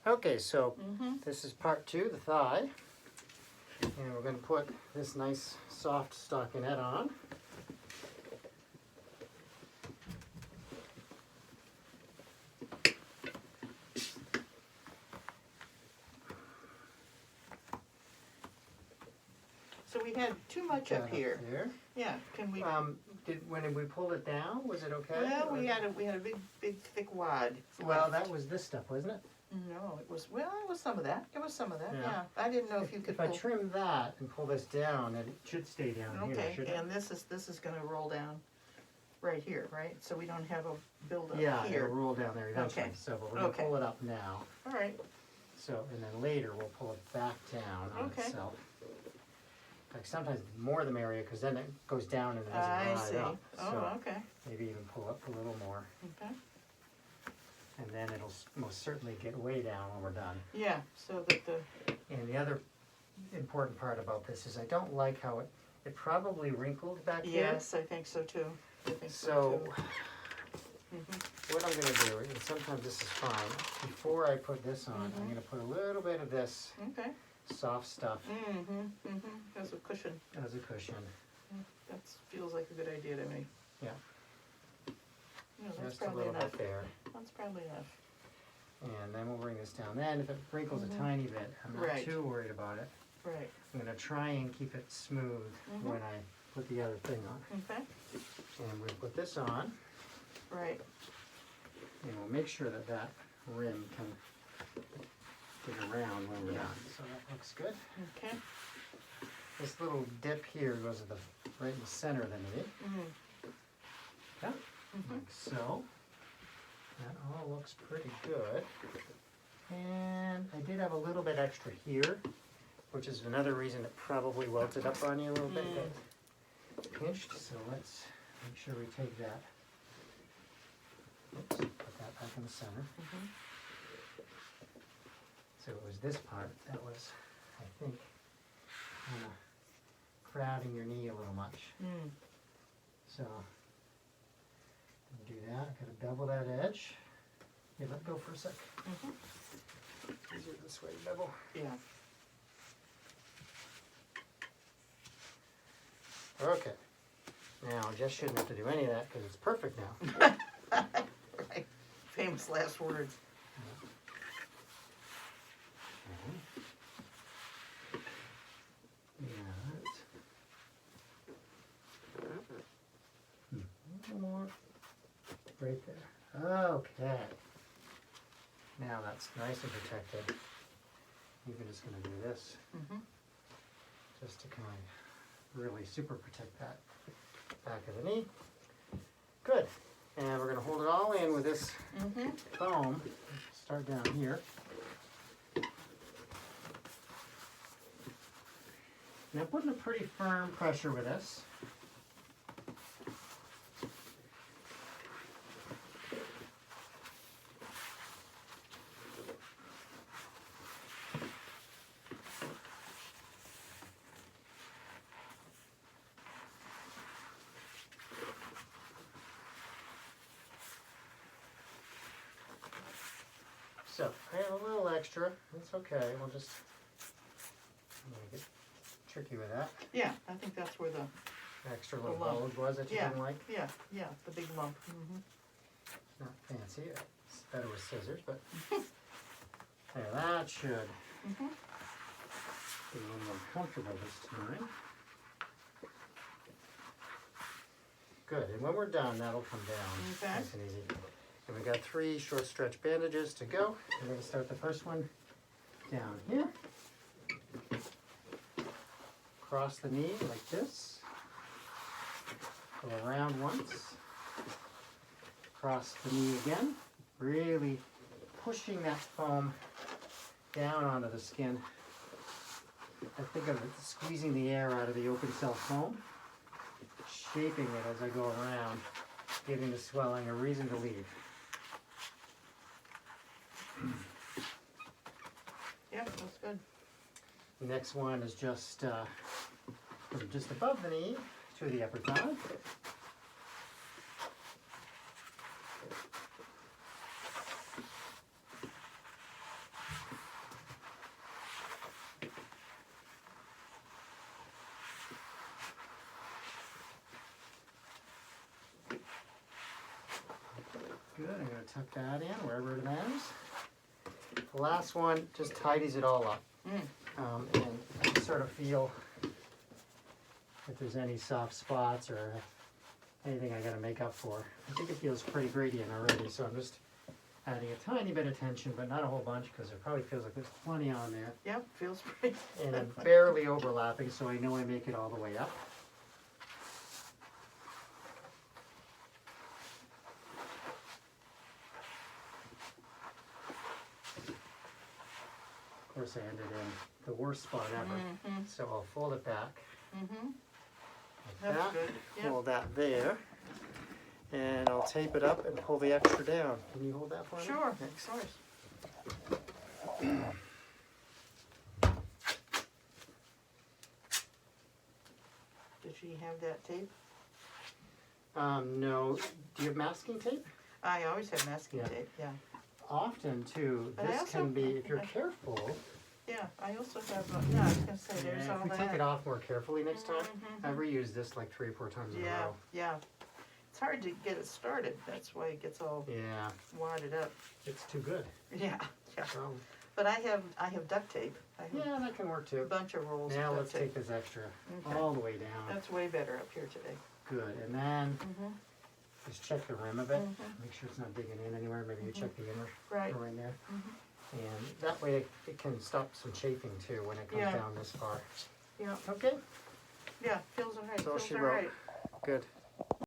Okay, so this is part 2, the thigh. And we're going to put this nice soft stockinette on. So we had too much up here. There. Yeah, can we? When we pulled it down, was it okay? Well, we had a big thick wad. Well, that was this stuff, wasn't it? No, it was some of that. It was some of that. Yeah. Yeah, I didn't know if you could. If I trim that and pull this down, then it should stay down here. Okay, Shouldn't it? and this is going to roll down right here, right? So we don't have a buildup Yeah, here. it'll roll down there eventually. Okay. So, but we're gonna Okay. pull it up now. All right. So, and then later we'll pull it back down on Okay. itself. Like sometimes more the merrier, because then it goes down and it doesn't I ride see. up. Oh, So okay. maybe even pull up a little more, Okay. and then it'll most certainly get way down when we're done. Yeah. So that the. And the other important part about this is I don't like how it probably wrinkled back here. Yes, I think so too. I think So so too. what I'm gonna do, and sometimes this is fine, before I put this on, I'm gonna put a little bit of this Okay. soft stuff As a cushion. as a cushion. That feels like a good idea to me. Yeah. No, that's Just a probably little enough. bit there. That's probably enough. And then we'll bring this down. Then if it wrinkles a tiny bit, I'm not Right. too worried about it. Right. I'm gonna try and keep it smooth when I put the other thing on. Okay. And we'll put this on, Right. and we'll make sure that that rim can get around when we're done. So that looks good. Okay. This little dip here goes at the right in the center of the knee. Yeah, like so. That all looks pretty good. And I did have a little bit extra here, which is another reason it probably welted up on you a little bit. But pinched, so let's make sure we take that. Oops, put that back in the center. So it was this part that was, I think, kind of crowding your knee a little much. So, do that. Gotta bevel that edge. Hey, let go for a sec. Easier this way to bevel. Yeah. Okay. Now, Jess shouldn't have to do any of that because it's perfect now. Right. Famous last words. A little more. Right there. Okay. Now that's nice and protected. Even just going to do this. Just to kind of really super protect that back of the knee. Good. And we're going to hold it all in with this foam. Start down here. Now putting a pretty firm pressure with this. So, I have a little extra. That's okay. We'll just. I'm going to get tricky with that. Yeah, I think that's where the. Extra little lump. bulge was that you Yeah. didn't like. Yeah, the big lump. Not fancy. It's better with scissors, but. There, that should be a little more comfortable this time. Good. And when we're done, that'll come down. Okay. Nice and easy. And we got 3 short stretch bandages to go. We're going to start the first one down here. Cross the knee like this. Go around once. Cross the knee again. Really pushing that foam down onto the skin. I think of it squeezing the air out of the open cell foam. Shaping it as I go around. Giving the swelling a reason to leave. Yeah, that's good. The next one is just from just above the knee to the upper thigh. Good, I'm gonna tuck that in wherever it lands. The last one just tidies it all up. And sort of feel if there's any soft spots or anything I gotta make up for. I think it feels pretty gradient already, so I'm just adding a tiny bit of tension, but not a whole bunch, because it probably feels like there's plenty on there. Yep, feels pretty. And I'm barely overlapping, so I know I make it all the way up. Of course, I ended in the worst spot ever, so I'll fold it back. Like That's that. good. Yep. Hold that there, and I'll tape it up and pull the extra down. Can you hold that for me? Sure, Thanks. of course. Did she have that tape? No. Do you have masking tape? I always have masking Yeah. tape, yeah. Often, too, But I this also- can be, if you're careful, Yeah, I also have, yeah, I was gonna say, there's yeah, all if we take it that. off more carefully next time, Mhm. I've reused this like 3 or 4 times in a Yeah, row. yeah. It's hard to get it started, that's why it gets all Yeah, wadded up. it's too good. Yeah, yeah. So, But I have duct tape. I have yeah, that can work a too. bunch of rolls Now of let's duct tape. take this extra Okay. all the way down. That's way better up here today. Good, and then Mm-hmm. just check the rim of it. Mhm. Make sure it's not digging in anywhere. Maybe you check the inner Right. right there. Mhm. And that way it can stop some chafing too when it comes Yeah. down this far. Yeah, Okay, yeah, feels all right, So feels she all wrote. right. good.